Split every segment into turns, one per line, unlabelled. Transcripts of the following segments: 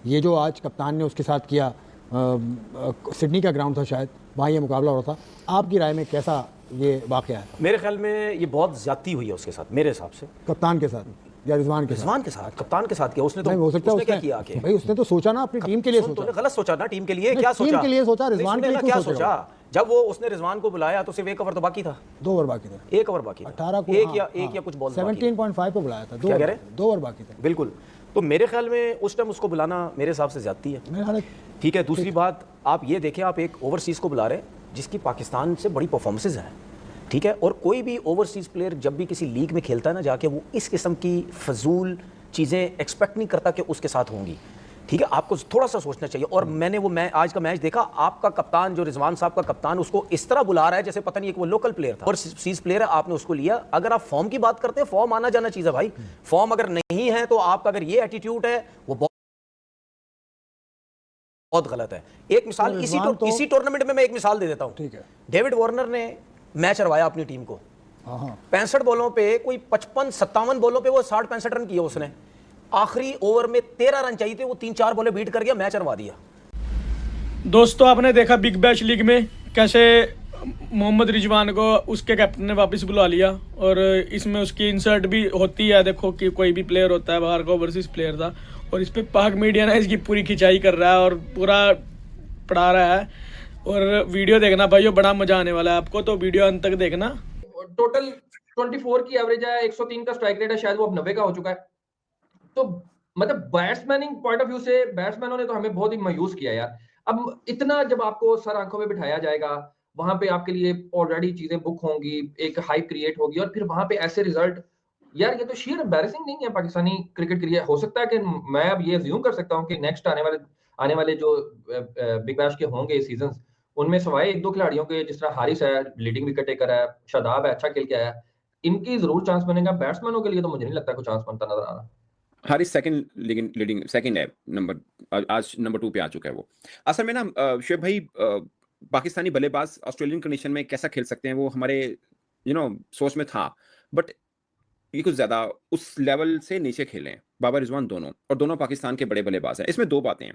ये जो आज कप्तान ने उसके साथ किया, सिडनी का ग्राउंड था शायद, वहाँ ये मुकाबला हो रहा था, आपकी राय में कैसा ये वाक़या है?
मेरे ख्याल में ये बहुत ज्यादती हुई है उसके साथ, मेरे हिसाब से।
कप्तान के साथ या रिजवान के साथ?
रिजवान के साथ, कप्तान के साथ किया उसने। तो
नहीं, हो सकता है
उसने क्या किया आके?
भाई उसने तो सोचा ना अपनी टीम के लिए सोचा।
तूने गलत सोचा ना, टीम के लिए
नहीं,
क्या
टीम
सोचा?
के लिए सोचा, रिजवान के लिए
क्या
क्यों
सोचा? जब वो उसने रिजवान को बुलाया तो सिर्फ 1 ओवर तो बाकी था,
2 ओवर बाकी था,
1 ओवर बाकी था,
18 को,
एक या कुछ बॉल
17.5 पे बुलाया था, 2 ओवर बाकी था।
बिल्कुल। तो मेरे ख्याल में उस टाइम उसको बुलाना मेरे हिसाब से ज्यादती है।
मेरे ख्याल
ठीक है, दूसरी बात आप ये देखें, आप एक ओवरसीज को बुला रहे हैं जिसकी पाकिस्तान से बड़ी परफॉर्मेंसेज हैं, ठीक है, और कोई भी ओवरसीज प्लेयर जब भी किसी लीग में खेलता है ना जाके, वो इस किस्म की फजूल चीज़ें एक्सपेक्ट नहीं करता कि उसके साथ होंगी। ठीक है, आपको थोड़ा सा सोचना चाहिए। और मैंने वो आज का मैच देखा, आपका कप्तान जो रिजवान साहब का कप्तान, उसको इस तरह बुला रहा है जैसे पता नहीं एक वो लोकल प्लेयर था और सीज प्लेयर है, आपने उसको लिया। अगर आप फॉर्म की बात करते हैं, फॉर्म आना जाना चीज़ है भाई। फॉर्म अगर नहीं है तो आपका अगर ये एटीट्यूड है वो बहुत गलत है। एक मिसाल इसी टूर्नामेंट में मैं एक मिसाल दे देता हूं।
ठीक है,
डेविड वार्नर ने मैच हरवाया अपनी टीम को, 65 बॉलों पे, कोई 55-57 बॉलों पे वो 60-65 रन किए उसने। आखिरी ओवर में 13 रन चाहिए थे, वो 3-4 बॉलें बीट कर गया, मैच हरवा दिया।
दोस्तों आपने देखा बिग बैश लीग में कैसे मोहम्मद रिजवान को उसके कैप्टन ने वापस बुला लिया, और इसमें उसकी इंसर्ट भी होती है। देखो कि कोई भी प्लेयर होता है बाहर का, ओवरसीज प्लेयर था, और इस पे पाक मीडिया ने इसकी पूरी खिंचाई कर रहा है और पूरा पढ़ा रहा है। और वीडियो देखना भाई, बड़ा मजा आने वाला है आपको, तो वीडियो अंत तक देखना।
टोटल 24 की एवरेज है, 103 का स्ट्राइक रेट है, शायद वो अब 90 का हो चुका है। तो मतलब बैट्समैनिंग पॉइंट ऑफ व्यू से बैट्समैनों ने तो हमें बहुत ही मायूस किया यार। अब इतना जब आपको सर आंखों में बिठाया जाएगा, वहां पे आपके लिए ऑलरेडी चीजें बुक होंगी, एक हाइप क्रिएट होगी, और फिर वहां पे ऐसे रिजल्ट, यार ये तो sheer एम्बैरेसिंग नहीं है पाकिस्तानी क्रिकेट के लिए। हो सकता है कि मैं अब ये अज्यूम कर सकता हूँ कि नेक्स्ट आने वाले जो बिग बैश के होंगे सीजन, उनमें सवाए एक दो खिलाड़ियों के, जिस तरह हारिस है, लीडिंग विकेट टेकर है, शादाब है, अच्छा खेल के आया, इनकी जरूर चांस बनेगा। बैट्समैनों के लिए तो मुझे नहीं लगता कोई चांस बनता नजर आ रहा।
हारिस सेकंड लीडिंग सेकंड है, आज नंबर 2 पे आ चुका है वो। असल में ना शुएब भाई, पाकिस्तानी बल्लेबाज ऑस्ट्रेलियन कंडीशन में कैसा खेल सकते हैं वो हमारे सोच में था, बट ये कुछ ज्यादा उस लेवल से नीचे खेले हैं बाबर रिजवान दोनों, और दोनों पाकिस्तान के बड़े बल्लेबाज हैं। इसमें 2 बातें हैं।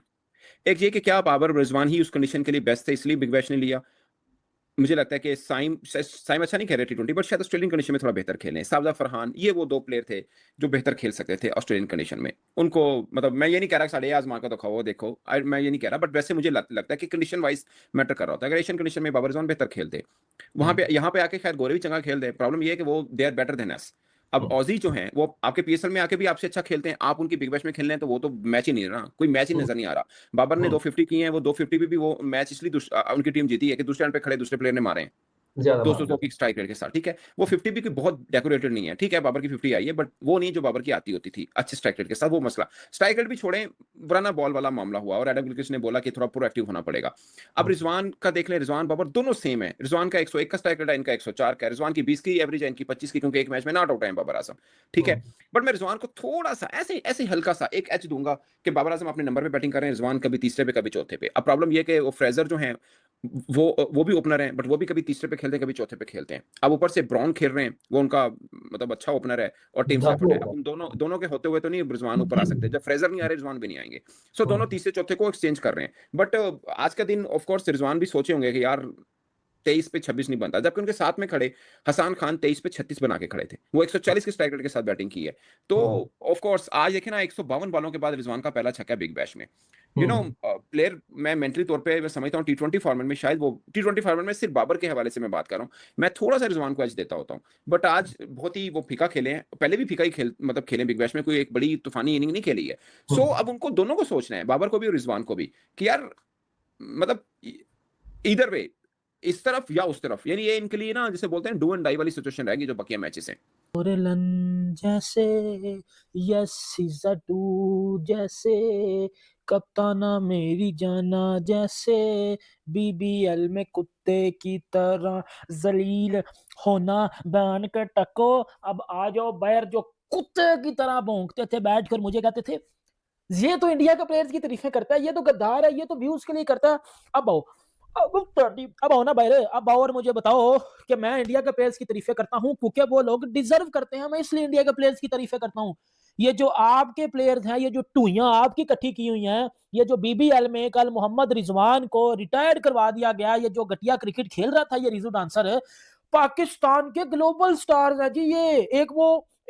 एक ये कि क्या बाबर रिजवान ही उस कंडीशन के लिए बेस्ट थे इसलिए बिग बैश ने लिया। मुझे लगता है कि साइम अच्छा नहीं खेल रहे टी20, बट शायद ऑस्ट्रेलियन कंडीशन में थोड़ा बेहतर खेलें। साबदा फरहान, ये वो 2 प्लेयर थे जो बेहतर खेल सकते थे ऑस्ट्रेलियन कंडीशन में। उनको मतलब मैं ये नहीं कह रहा साढ़े आजमा का तो खाओ देखो, मैं ये नहीं कह रहा, बट वैसे मुझे लगता है कि कंडीशन वाइज मैटर कर रहा होता है। अगर एशियन कंडीशन में बाबर रिजवान बेहतर खेलते, वहां पे यहाँ पे आके खैर गोरे भी चंगा खेल दे, प्रॉब्लम ये है कि वो they are better than us. अब ऑजी जो हैं वो आपके पीएसएल में आके भी आपसे अच्छा खेलते हैं, आप उनकी बिग बैश में खेल रहे हैं तो वो तो मैच ही नहीं रहा, कोई मैच ही नजर नहीं आ रहा। बाबर ने 250 किए हैं, वो 250 पे भी वो मैच इसलिए उनकी टीम जीती है कि दूसरे रन पे खड़े दूसरे प्लेयर ने मारे हैं 200 की स्ट्राइक रेट के साथ। ठीक है, वो 50 भी कोई बहुत डेकोरेटेड नहीं है। ठीक है, बाबर की 50 आई है, बट वो नहीं जो बाबर की आती होती थी अच्छे स्ट्राइक रेट के साथ। वो मसला स्ट्राइक रेट भी छोड़ें, वरना बॉल वाला मामला हुआ, और एडम गिलक्रिस्ट ने बोला कि थोड़ा प्रोएक्टिव होना पड़ेगा। अब रिजवान का देख लें, रिजवान बाबर दोनों सेम है। रिजवान का 101 का स्ट्राइक रेट है, इनका 104 का। रिजवान की 20 की एवरेज है, इनकी 25 की, क्योंकि एक मैच में नॉट आउट है बाबर आजम। ठीक है, बट मैं रिजवान को थोड़ा सा ऐसे ऐसे हल्का सा एक एच दूंगा कि बाबर आजम अपने नंबर पे बैटिंग कर रहे हैं, रिजवान कभी तीसरे पे कभी चौथे पे। अब प्रॉब्लम यह कि वो फ्रेजर जो है वो भी ओपनर हैं, बट वो भी कभी तीसरे पे खेलते हैं कभी चौथे पे खेलते हैं। अब ऊपर से ब्राउन खेल रहे हैं, वो उनका मतलब अच्छा ओपनर है और टीम से एफर्ट है। अब उन दोनों के होते हुए तो नहीं रिजवान ऊपर आ सकते, जब फ्रेजर नहीं आ रहे रिजवान भी नहीं आएंगे। सो दोनों तीसरे चौथे को एक्सचेंज कर रहे हैं। बट आज का दिन ऑफ कोर्स रिजवान भी सोचे होंगे कि यार 23 पे 26 नहीं बनता, जबकि उनके साथ में खड़े हसन खान 23 पे 36 बना के खड़े थे। वो 140 के स्ट्राइक रेट के साथ बैटिंग की है। तो ऑफ कोर्स आज देखे ना 152 बॉलों के बाद रिजवान का पहला छक्का बिग बैश में। प्लेयर मैं मेंटली तौर पे मैं समझता हूँ टी20 फॉर्मेट में, शायद वो टी20 फॉर्मेट में सिर्फ बाबर के हवाले से मैं बात कर रहा हूँ, मैं थोड़ा सा रिजवान को एज देता होता हूँ। बट आज बहुत ही वो फीका खेले हैं, पहले भी फीका ही खेले बिग बैश में, कोई एक बड़ी तूफानी इनिंग नहीं खेली है। सो अब उनको दोनों को सोचना है, बाबर को भी और रिजवान को भी, कि यार मतलब इधर वे इस तरफ या उस तरफ, यानी ये इनके लिए ना जैसे बोलते हैं डू एंड डाई वाली सिचुएशन रहेगी जो बकिया मैचेस हैं।
जैसे यस इज अ टू, जैसे कप्ताना मेरी जाना, जैसे बीबीएल में कुत्ते की तरह जलील होना, बैन के टको अब आ जाओ बैर, जो कुत्ते की तरह भौंकते थे बैठकर, मुझे कहते थे ये तो इंडिया के प्लेयर्स की तारीफें करता है, ये तो गद्दार है, ये तो व्यूज के लिए करता है। अब आओ अब आओ ना भाई, अब आओ और मुझे बताओ कि मैं इंडिया के प्लेयर्स की तारीफें करता हूं क्योंकि वो लोग डिजर्व करते हैं, मैं इसलिए इंडिया के प्लेयर्स की तारीफें करता हूं। ये जो आपके प्लेयर्स हैं, ये जो टूइयां आपकी इकट्ठी की हुई हैं, ये जो बीबीएल में कल मोहम्मद रिजवान को रिटायर्ड करवा दिया गया, ये जो घटिया क्रिकेट खेल रहा था ये रिजू डांसर, पाकिस्तान के ग्लोबल स्टार्स है जी ये।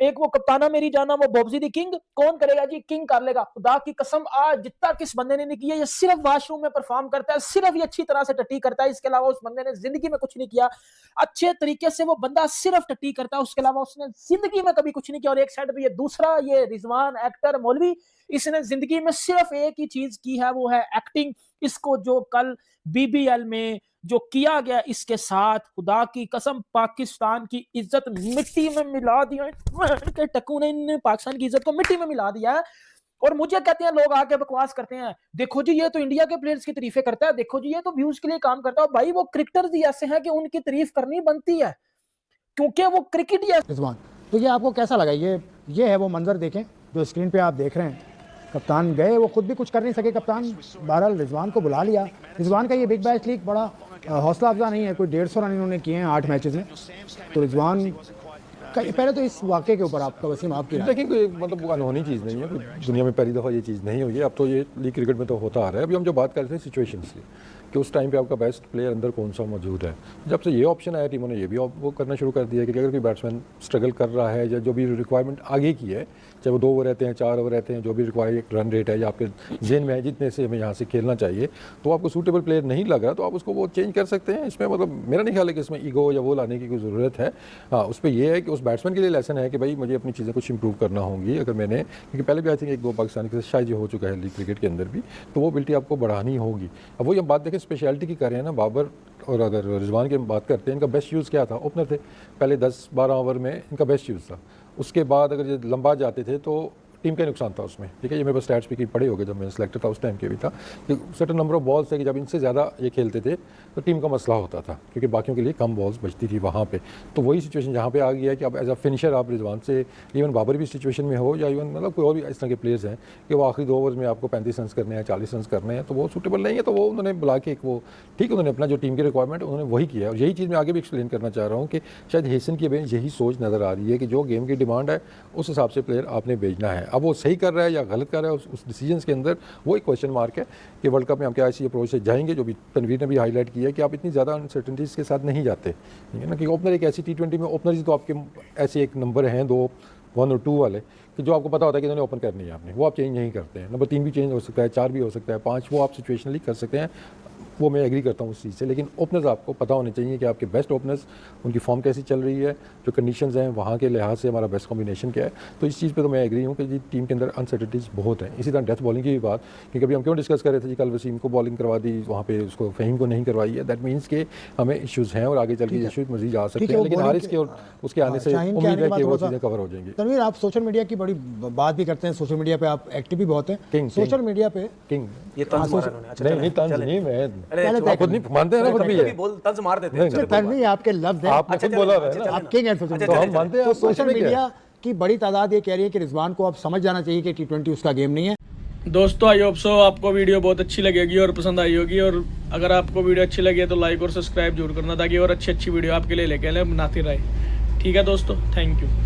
एक वो कप्ताना मेरी जाना, वो बॉब्जी दी किंग, कौन करेगा जी? किंग कर लेगा, खुदा की कसम। आज जितना किस बंदे ने नहीं किया, ये सिर्फ वॉशरूम में परफॉर्म करता है, सिर्फ ये अच्छी तरह से टट्टी करता है, इसके अलावा उस बंदे ने जिंदगी में कुछ नहीं किया। अच्छे तरीके से वो बंदा सिर्फ टट्टी करता है, उसके अलावा उसने जिंदगी में कभी कुछ नहीं किया। और एक साइड पे ये दूसरा, ये रिजवान एक्टर मौलवी, इसने जिंदगी में सिर्फ एक ही चीज की है, वो है एक्टिंग। इसको जो कल बीबीएल में जो किया गया इसके साथ, खुदा की कसम पाकिस्तान की इज्जत मिट्टी में मिला दिया के टक्कू ने पाकिस्तान की इज्जत को मिट्टी में मिला दिया है। और मुझे कहते हैं लोग आके बकवास करते हैं, देखो जी ये तो इंडिया के प्लेयर्स की तारीफें करता है, देखो जी ये तो व्यूज के लिए काम करता है। भाई वो क्रिकेटर्स ही ऐसे हैं कि उनकी तारीफ करनी बनती है, क्योंकि वो क्रिकेट ही है।
रिजवान, तो ये आपको कैसा लगा? ये है वो मंजर, देखें जो स्क्रीन पे आप देख रहे हैं। कप्तान गए, वो खुद भी कुछ कर नहीं सके कप्तान, बहरहाल रिजवान को बुला लिया। रिजवान का ये बिग बैश लीग बड़ा हौसला अफजा नहीं है, कोई 150 रन इन्होंने किए हैं 8 मैचेस में। तो रिजवान का पहले तो इस वाक़े के ऊपर आपका वसीम आपकी राय।
देखिए कोई मतलब अनहोनी चीज़ नहीं है, कोई दुनिया में पहली दफ़ा ये चीज़ नहीं हुई है। अब तो ये लीग क्रिकेट में तो होता आ रहा है। अभी हम जो बात कर रहे थे सिचुएशंस की, कि उस टाइम पे आपका बेस्ट प्लेयर अंदर कौन सा मौजूद है। जब से ये ऑप्शन आया टीमों ने ये भी वो करना शुरू कर दिया कि अगर कोई बैट्समैन स्ट्रगल कर रहा है या जो भी रिक्वायरमेंट आगे की है, चाहे वो 2 ओवर रहते हैं 4 ओवर रहते हैं, जो भी रिक्वायर्ड रन रेट है या आपके जेन में है जितने से हमें यहाँ से खेलना चाहिए, तो आपको सूटेबल प्लेयर नहीं लग रहा तो आप उसको वो चेंज कर सकते हैं। इसमें मतलब मेरा नहीं ख्याल है कि इसमें ईगो या वो लाने की कोई ज़रूरत है। हाँ, उस पर यह है कि उस बैट्समैन के लिए लेसन है कि भाई मुझे अपनी चीज़ें कुछ इंप्रूव करना होंगी। अगर मैंने, क्योंकि पहले भी आई थिंक 1-2 पाकिस्तान के साथ शायद ये हो चुका है लीग क्रिकेट के अंदर भी, तो वो एबिलिटी आपको बढ़ानी होगी। अब वही हम बात देखें स्पेशलिटी की कर रहे हैं ना, बाबर और अगर रिजवान की बात करते हैं, इनका बेस्ट यूज़ क्या था? ओपनर थे, पहले 10-12 ओवर में इनका बेस्ट यूज़ था। उसके बाद अगर ये लंबा जाते थे तो टीम का नुकसान था उसमें। ठीक है, ये मेरे पास स्टैट्स भी पड़े हो गए जब मैं सिलेक्टर था उस टाइम के भी था कि सर्टेन नंबर ऑफ बॉल्स थे कि जब इनसे ज़्यादा ये खेलते थे तो टीम का मसला होता था, क्योंकि बाकियों के लिए कम बॉल्स बचती थी वहाँ पे। तो वही सिचुएशन जहाँ पे आ गई है कि अब एज अ फिनिशर आप रिजवान से, इवन बाबर भी सिचुएशन में हो या इवन मतलब कोई और भी इस तरह के प्लेयर्स हैं कि वो आखिरी 2 ओवर्स में आपको 35 रन करने हैं, 40 रन करने हैं, तो वो सूटेबल नहीं है। तो वो उन्होंने बुला के एक वो ठीक, उन्होंने अपना जो टीम की रिक्वायरमेंट उन्होंने वही किया। और यही चीज़ मैं आगे भी एक्सप्लेन करना चाह रहा हूँ कि शायद हेसन की यही सोच नज़र आ रही है कि जो गेम की डिमांड है उस हिसाब से प्लेयर आपने भेजना है। अब वो सही कर रहा है या गलत कर रहा है उस डिसीजंस के अंदर, वो एक क्वेश्चन मार्क है कि वर्ल्ड कप में हम क्या ऐसी अप्रोच से जाएंगे। जो भी तनवीर ने भी हाईलाइट किया है कि आप इतनी ज़्यादा अनसर्टेनिटीज़ के साथ नहीं जाते, ठीक है ना, कि ओपनर एक ऐसी T20 में ओपनर ही तो आपके ऐसे एक नंबर हैं 2, 1 और 2 वाले कि जो आपको पता होता है कि इन्होंने ओपन करनी है आपने, वो आप चेंज नहीं करते हैं। नंबर 3 भी चेंज हो सकता है, 4 भी हो सकता है, 5 वो आप सिचुएशनली कर सकते हैं। वो मैं एग्री करता हूँ उस चीज़ से, लेकिन ओपनर्स आपको पता होने चाहिए कि आपके बेस्ट ओपनर्स, उनकी फॉर्म कैसी चल रही है, जो कंडीशंस हैं वहाँ के लिहाज से हमारा बेस्ट कॉम्बिनेशन क्या है। तो इस चीज़ पे तो मैं एग्री हूँ कि जी टीम के अंदर अनसर्टेनिटीज़ बहुत हैं। इसी तरह डेथ बॉलिंग की भी बात, क्योंकि अभी हम क्यों डिस्कस कर रहे थे जी, कल वसीम को बॉलिंग करवा दी, वहाँ पे उसको फ़हीम को नहीं करवाई है। दैट मीन्स कि हमें इश्यूज़ हैं और आगे चल के इश्यूज़ मज़ीद आ सकते हैं, लेकिन हारिस के और उसके आने से उम्मीद है कि वो चीज़ें कवर हो जाएंगी।
तनवीर, आप सोशल मीडिया की बड़ी बात भी करते हैं, सोशल मीडिया पे आप एक्टिव भी बहुत हैं। सोशल मीडिया पे
किंग
ये तंज मारा उन्होंने। अच्छा,
नहीं तंज नहीं, मैं
पहले
खुद नहीं मानते हैं ना, खुद भी है
बोल तंज मार देते हैं।
तनवीर आपके लफ्ज़ हैं,
आपने खुद बोला है ना,
आप किंग हैं सोशल
तो
मीडिया।
हम मानते हैं।
तो सोशल मीडिया की बड़ी तादाद ये कह रही है कि रिजवान को अब समझ जाना चाहिए कि T20 उसका गेम नहीं है।
दोस्तों आई होप सो आपको वीडियो बहुत अच्छी लगेगी और पसंद आई होगी। और अगर आपको वीडियो अच्छी लगी है तो लाइक और सब्सक्राइब जरूर करना, ताकि और अच्छी वीडियो आपके लिए लेके आए बनाते रहे। ठीक है दोस्तों, थैंक यू।